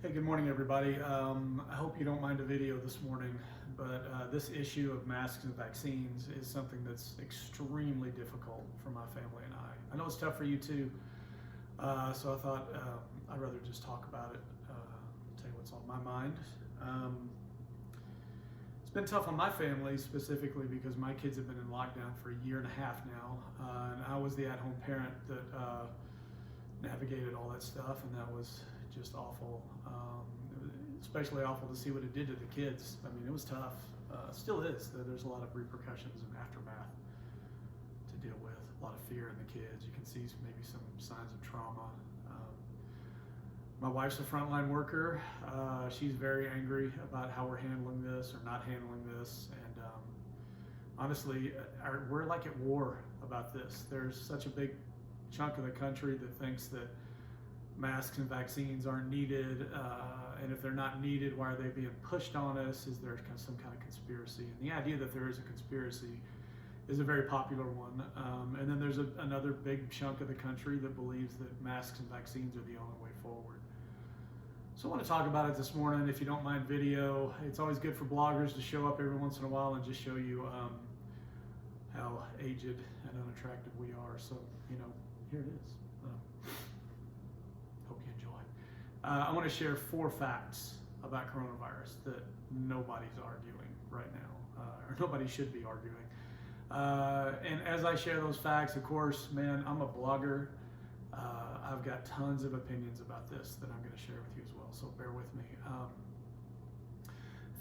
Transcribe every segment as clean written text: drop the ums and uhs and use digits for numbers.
Hey, good morning, everybody. I hope you don't mind the video this morning, but this issue of masks and vaccines is something that's extremely difficult for my family and I. I know it's tough for you too, so I thought I'd rather just talk about it, tell you what's on my mind. It's been tough on my family specifically because my kids have been in lockdown for a year and a half now, and I was the at-home parent that navigated all that stuff, and that was just awful. It was especially awful to see what it did to the kids. I mean, it was tough. Still is. There's a lot of repercussions and aftermath to deal with. A lot of fear in the kids. You can see maybe some signs of trauma. My wife's a frontline worker. She's very angry about how we're handling this or not handling this, and honestly, we're like at war about this. There's such a big chunk of the country that thinks that masks and vaccines aren't needed, and if they're not needed, why are they being pushed on us? Is there some kind of conspiracy? And the idea that there is a conspiracy is a very popular one. And then there's another big chunk of the country that believes that masks and vaccines are the only way forward. So I want to talk about it this morning. If you don't mind video, it's always good for bloggers to show up every once in a while and just show you how aged and unattractive we are. So, here it is. Hope you enjoy. I want to share 4 facts about coronavirus that nobody's arguing right now, or nobody should be arguing. And as I share those facts, of course, man, I'm a blogger. I've got tons of opinions about this that I'm going to share with you as well, so bear with me.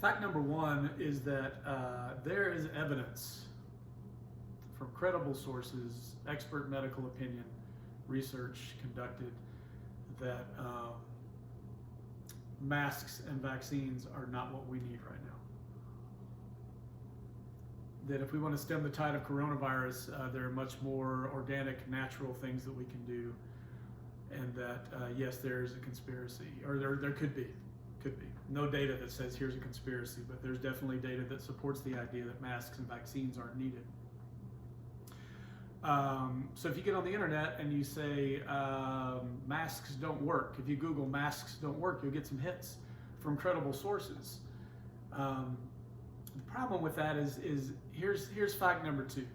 Fact number 1 is that there is evidence from credible sources, expert medical opinion, research conducted, that masks and vaccines are not what we need right now. That if we want to stem the tide of coronavirus, there are much more organic, natural things that we can do, and that yes, there is a conspiracy, or there could be. No data that says here's a conspiracy, but there's definitely data that supports the idea that masks and vaccines aren't needed. So if you get on the internet and you say masks don't work, if you Google masks don't work, you'll get some hits from credible sources. The problem with that is here's fact number 2.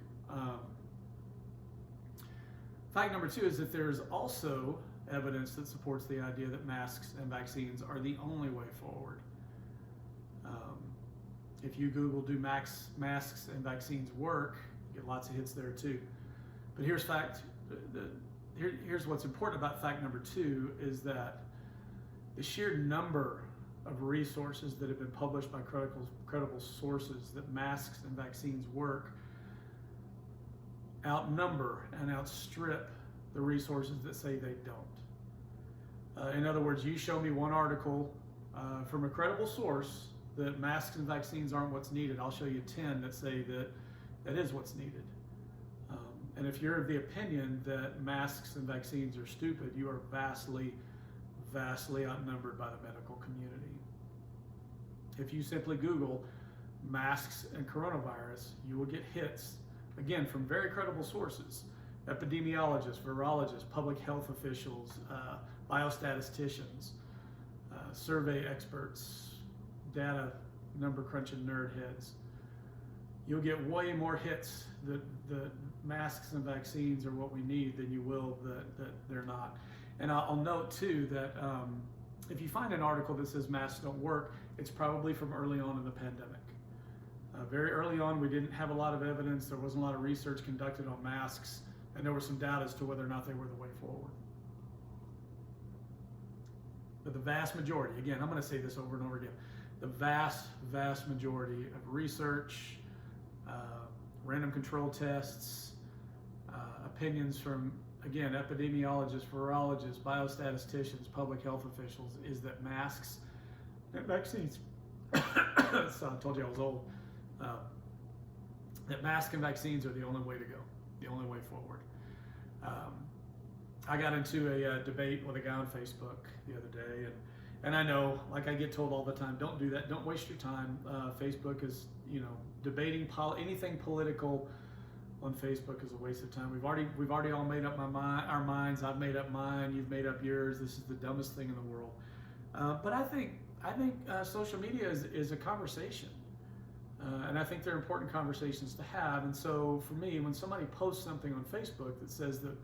Fact number 2 is that there's also evidence that supports the idea that masks and vaccines are the only way forward. If you Google do masks and vaccines work, you get lots of hits there too. But here's what's important about fact number 2 is that the sheer number of resources that have been published by credible sources that masks and vaccines work outnumber and outstrip the resources that say they don't. In other words, you show me one article from a credible source that masks and vaccines aren't what's needed, I'll show you 10 that say that is what's needed. And if you're of the opinion that masks and vaccines are stupid, you are vastly, vastly outnumbered by the medical community. If you simply Google masks and coronavirus, you will get hits, again, from very credible sources: epidemiologists, virologists, public health officials, biostatisticians, survey experts, data number crunching nerd heads. You'll get way more hits that masks and vaccines are what we need than you will that they're not. And I'll note too that if you find an article that says masks don't work, it's probably from early on in the pandemic. Very early on, we didn't have a lot of evidence. There wasn't a lot of research conducted on masks, and there was some doubt as to whether or not they were the way forward. But the vast majority, again, I'm going to say this over and over again, the vast, vast majority of research, random control tests, opinions from, again, epidemiologists, virologists, biostatisticians, public health officials, is that masks and vaccines, so I told you I was old, that masks and vaccines are the only way to go, the only way forward. I got into a debate with a guy on Facebook the other day, and I know, like I get told all the time, don't do that, don't waste your time. Facebook is, debating anything political on Facebook is a waste of time. We've already all made up our minds. I've made up mine. You've made up yours. This is the dumbest thing in the world. But I think social media is a conversation, and I think they're important conversations to have. And so for me, when somebody posts something on Facebook that says that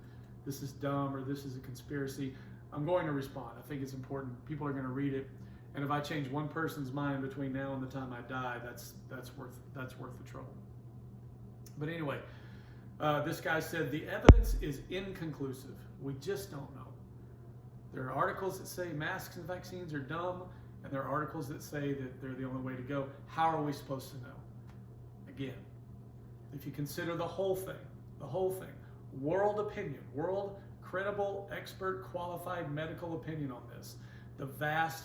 this is dumb or this is a conspiracy, I'm going to respond. I think it's important. People are going to read it, and if I change one person's mind between now and the time I die, that's worth the trouble. But anyway, this guy said the evidence is inconclusive. We just don't know. There are articles that say masks and vaccines are dumb, and there are articles that say that they're the only way to go. How are we supposed to know? Again, if you consider the whole thing, world opinion, world credible, expert, qualified medical opinion on this, the vast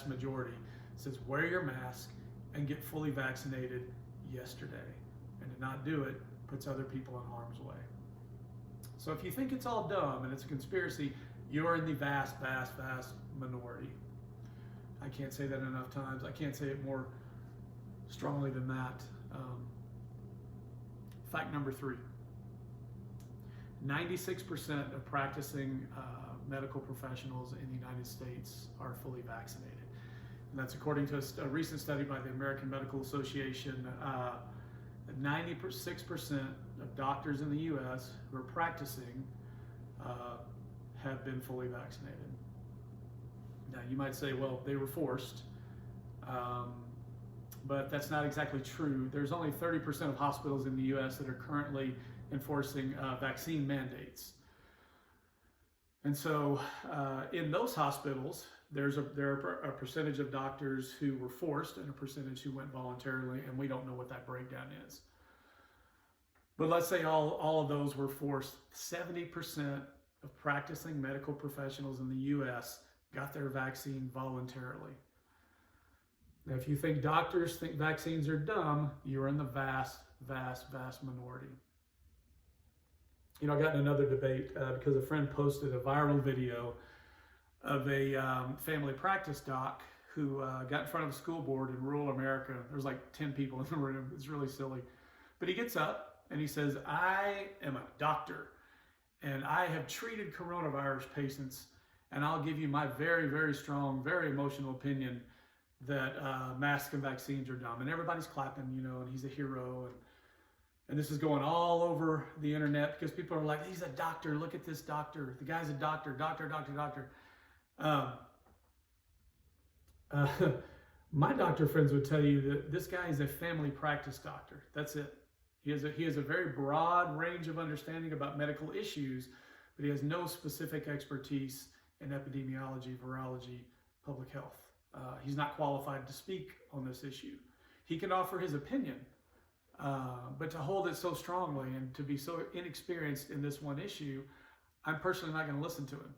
majority says wear your mask and get fully vaccinated yesterday. And to not do it puts other people in harm's way. So if you think it's all dumb and it's a conspiracy, you're in the vast minority. I can't say that enough times. I can't say it more strongly than that. Fact number 3. 96% of practicing medical professionals in the United States are fully vaccinated. And that's according to a recent study by the American Medical Association. 96% of doctors in the U.S. who are practicing have been fully vaccinated. Now, you might say, well, they were forced, but that's not exactly true. There's only 30% of hospitals in the U.S. that are currently enforcing vaccine mandates. And so in those hospitals, there are a percentage of doctors who were forced and a percentage who went voluntarily, and we don't know what that breakdown is. But let's say all of those were forced. 70% of practicing medical professionals in the U.S. got their vaccine voluntarily. Now, if you think doctors think vaccines are dumb, you're in the vast minority. You know, I got in another debate because a friend posted a viral video of a family practice doc who got in front of a school board in rural America. There's like 10 people in the room. It's really silly. But he gets up and he says, I am a doctor and I have treated coronavirus patients, and I'll give you my very strong, very emotional opinion that masks and vaccines are dumb. And everybody's clapping, you know, and he's a hero. And this is going all over the internet because people are like, he's a doctor. Look at this doctor. The guy's a doctor. My doctor friends would tell you that this guy is a family practice doctor. That's it. He has a very broad range of understanding about medical issues, but he has no specific expertise in epidemiology, virology, public health. He's not qualified to speak on this issue. He can offer his opinion, but to hold it so strongly and to be so inexperienced in this one issue, I'm personally not going to listen to him.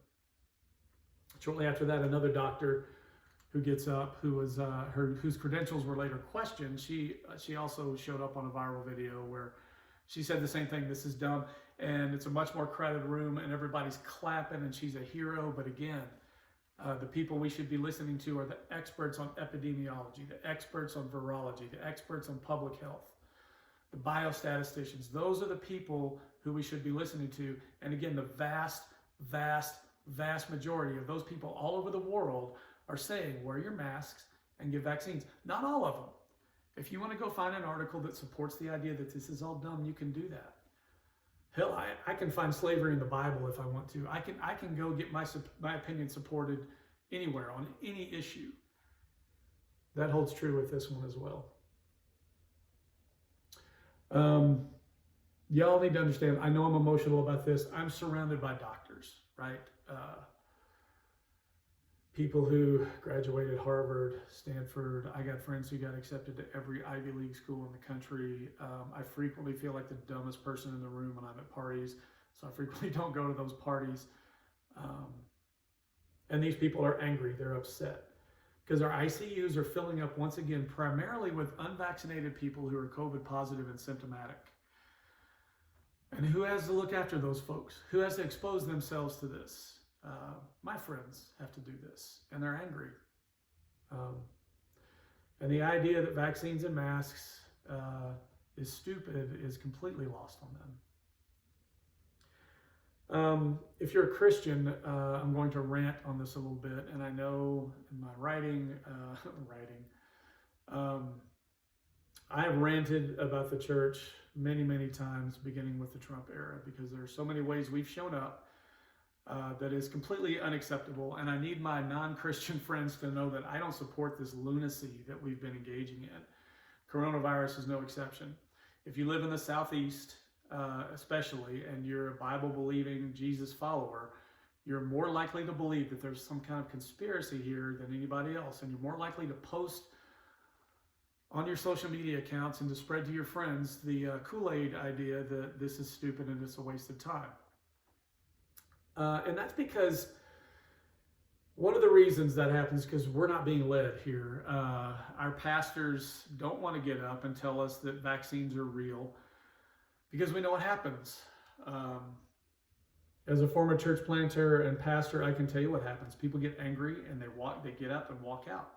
Shortly after that, another doctor who gets up, whose credentials were later questioned, she also showed up on a viral video where she said the same thing. This is dumb, and it's a much more crowded room, and everybody's clapping, and she's a hero. But again, the people we should be listening to are the experts on epidemiology, the experts on virology, the experts on public health, the biostatisticians. Those are the people who we should be listening to. And again, the vast majority of those people all over the world are saying, wear your masks and get vaccines. Not all of them. If you want to go find an article that supports the idea that this is all dumb, you can do that. Hell, I can find slavery in the Bible if I want to. I can go get my opinion supported anywhere on any issue. That holds true with this one as well. Y'all need to understand, I know I'm emotional about this. I'm surrounded by doctors, right? People who graduated Harvard, Stanford. I got friends who got accepted to every Ivy League school in the country. I frequently feel like the dumbest person in the room when I'm at parties, so I frequently don't go to those parties. And these people are angry, they're upset, because our ICUs are filling up once again, primarily with unvaccinated people who are COVID positive and symptomatic. And who has to look after those folks? Who has to expose themselves to this? My friends have to do this, and they're angry. And the idea that vaccines and masks is stupid is completely lost on If you're a Christian, I'm going to rant on this a little bit, and I know in my writing, I have ranted about the church many, many times, beginning with the Trump era, because there are so many ways we've shown up that is completely unacceptable, and I need my non-Christian friends to know that I don't support this lunacy that we've been engaging in. Coronavirus is no exception. If you live in the Southeast, especially, and you're a Bible-believing Jesus follower, you're more likely to believe that there's some kind of conspiracy here than anybody else, and you're more likely to post on your social media accounts and to spread to your friends the Kool-Aid idea that this is stupid and it's a waste of time. And that's because one of the reasons that happens is because we're not being led here. Our pastors don't want to get up and tell us that vaccines are real because we know what happens. As a former church planter and pastor, I can tell you what happens. People get angry and they get up and walk out.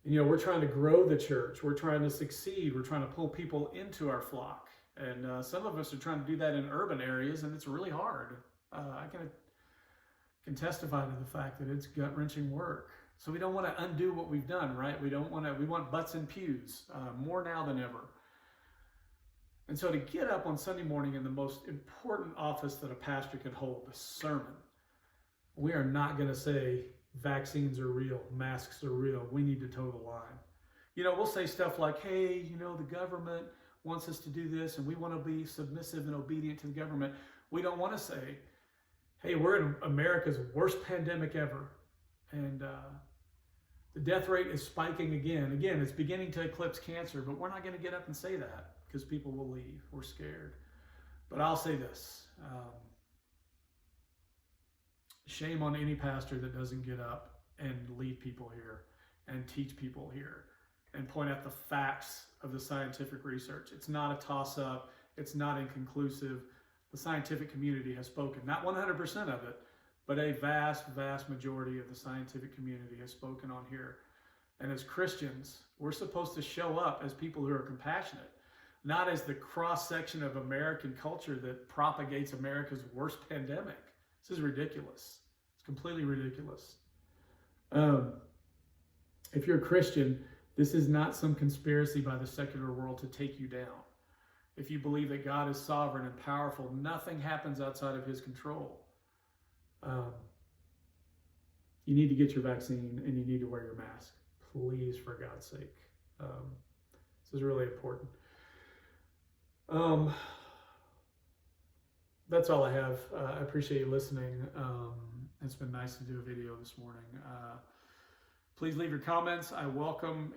And, we're trying to grow the church. We're trying to succeed. We're trying to pull people into our flock. And some of us are trying to do that in urban areas, and it's really hard. I can testify to the fact that it's gut-wrenching work. So we don't want to undo what we've done, right? We want butts in pews, more now than ever. And so to get up on Sunday morning in the most important office that a pastor could hold, a sermon, we are not going to say vaccines are real, masks are real, we need to toe the line. We'll say stuff like, hey, the government wants us to do this and we want to be submissive and obedient to the government. We don't want to say, hey, we're in America's worst pandemic ever, and the death rate is spiking again. Again, it's beginning to eclipse cancer, but we're not going to get up and say that because people will leave. We're scared. But I'll say this. Shame on any pastor that doesn't get up and lead people here and teach people here and point out the facts of the scientific research. It's not a toss-up. It's not inconclusive. The scientific community has spoken. Not 100% of it, but a vast, vast majority of the scientific community has spoken on here. And as Christians, we're supposed to show up as people who are compassionate, not as the cross-section of American culture that propagates America's worst pandemic. This is ridiculous. It's completely ridiculous. If you're a Christian, this is not some conspiracy by the secular world to take you down. If you believe that God is sovereign and powerful, nothing happens outside of his control. You need to get your vaccine and you need to wear your mask. Please, for God's sake. This is really important. That's all I have. I appreciate you listening. It's been nice to do a video this morning. Please leave your comments. I welcome